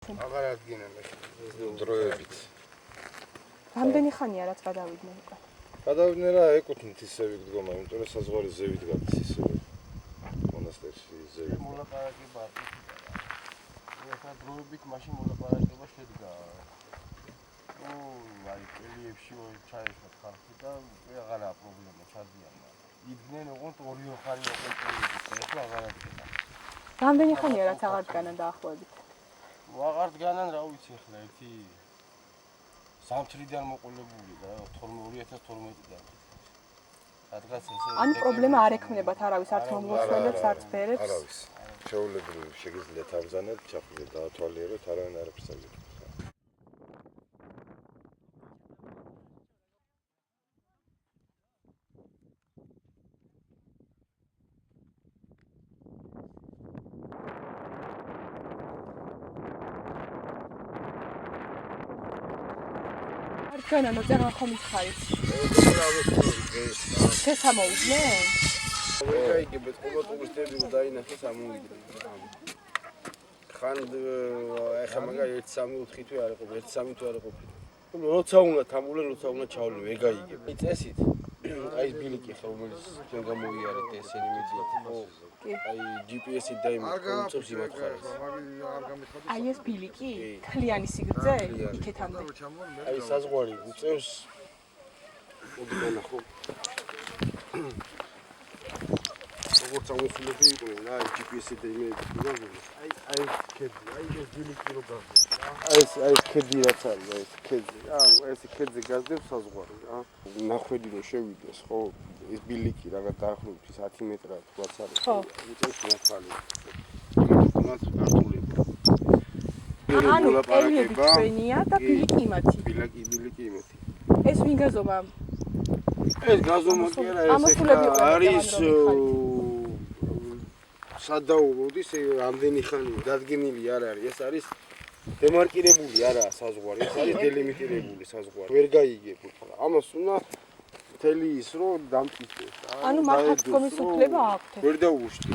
აღარ ადგინა მე დროებით. რამდენი ხანია რაც გადავიდნენ უკვე? გადავიდნენ რა ეკუთვნით ისევ დგომა, იმიტომ რომ საზღვარი ზევით გადის ისევ. მონასტერში ზევით. მოლაპარაკება არ იქნება. ეხლა დროებით მაშინ მოლაპარაკება შედგა. აი პერიოდში ჩაეშვა ხალხი და აღარა პრობლემა ჩადიან. იდგნენ ოღონდ 2 ხანი მოყოლებული, ეხლა აღარ ადგინა. რამდენი ხანია რაც აღარ დგანან დაახლოებით? აღარ დგანან რა ვიცი ეხლა ერთი სამთრიდან მოყოლებული და 2012-დან. რადგან ესე ანუ პრობლემა არ ექმნებათ არავის არც მომხმარებლებს არც ბერებს. არავის. შეულებრივ შეგიძლიათ ამზანებთ, ჩაფხიზეთ დაათვალიეროთ, არავინ არაფერს არ გეკითხება. არგანანო წერა ხომის ხარით. ეს ამოვიდნენ? ვეკაიგებთ ყოველთვის დაინახეს ამოვიდნენ. ხან ეხა მაგა 1-3-4 თვე არ იყო, 1-3 თვე არ იყო. როცა უნდა თამულენ, როცა უნდა ჩავლენ, ვეგაიგებ. წესით აი ეს ბილიკი ხა რომელიც ჩვენ გამოვიარეთ ესენი მიდიათ, ხო? აი GPS-ით დაიმოწევს იმათ ხარეს. აი ეს ბილიკი? თლიანი სიგრძე? იქეთამდე. აი საზღვარი უწევს მოდი განახო. როგორც ამოსულები იყვნენ რა GPS-ით დაიმეწევს. აი ეს ბილიკი რო გახდეს რა. აი ეს ქედი რაც არის, აი ეს ქედი. ეს ქედზე გასდევს საზღვარი რა. ნახვედი რო შევიდეს, ხო? ეს ბილიკი რაღაც დაახლოებით 10 მეტრად თვაც არის. ხო. უწევს ნახალი. იმათ გართულება. ანუ პერიოდი ჩვენია და ბილიკი იმათი. ბილიკი იმათი. ეს ვინ გაზომა? ეს გაზომა კი არა, ეს არის სადაუროდის ამდენი ხანია დადგენილი არ არის. ეს არის დემარკირებული არაა საზღვარი, ეს არის დელიმიტირებული საზღვარი. ვერ გაიგებ უფრო. ამას უნდა მთელი ის რო დამტკიცდეს. ანუ მართლაც თქომის უფლება აქვთ. ვერ დაუშვი.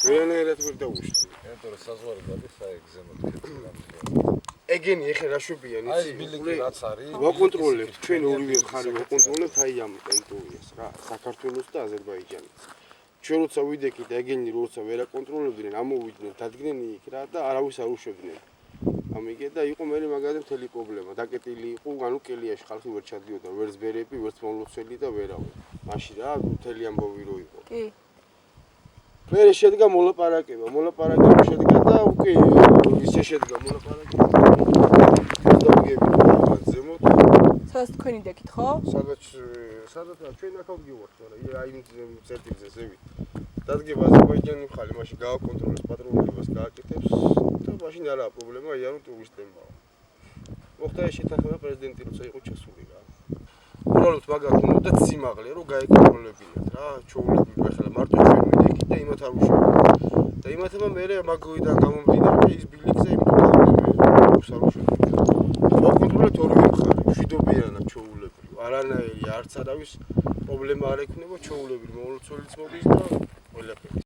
ვერანაირად ვერ დაუშვი. იმიტომ რომ საზღვარი გადის აი ზემოთ. ეგენი ეხლა რა შვებიან იცი? აი ეს ბილიკი რაც არის, ვაკონტროლებთ, ჩვენ ორივე მხარე ვაკონტროლებთ აი ამ ტერიტორიას რა, საქართველოს და აზერბაიჯანის. ჩვენ როცა ვიდექით და ეგენი როცა ვერ აკონტროლებდნენ, ამოვიდნენ, დადგნენ იქ რა და არავის არ უშვებდნენ. ამიგე და იყო მე მაგაზე მთელი პრობლემა. დაკეტილი იყო, ანუ კელიაში ხალხი ვერ ჩადიოდა, ვერც ბერები, ვერც მომლოცველი და ვერავინ. მაშინ რა მთელი ამბავი რო იყო. კი. მე შედგა მოლაპარაკება შედგა და უკვე ისე შედგა მოლაპარაკება. დავგები რაღაც ზემოთ. სადაც თქვენი დეკით ხო? სადაც ჩვენ ახალ გივართ, მაგრამ აი იმ წერტილზე ზევით. დადგება აზერბაიჯანი ხალი, მაშინ გააკონტროლებს პატრულირებას გააკეთებს და მაშინ არაა პრობლემა, აი ანუ ტურისტებმა. მოხდა ეს შეთანხმება პრეზიდენტი როცა იყო ჩასული რა. უბრალოდ მაგათ უნდა სიმაღლე რომ გაეკონტროლებინათ რა, ჩაულებრივ ახლა მარტო ჩვენ ვიდექით და იმათ არ უშვებთ. და იმათმა მე მაგოიდან გამომდინარე ის ბილიკზე იმით დავდები უსარულო. ვაკონტროლებთ ორივე მხარე, მშვიდობიანად ჩაულებრივ. არანაირი არც არავის პრობლემა არ ექნება, ჩაულებრივ მომლოცველიც მოდის და ყველაფერი.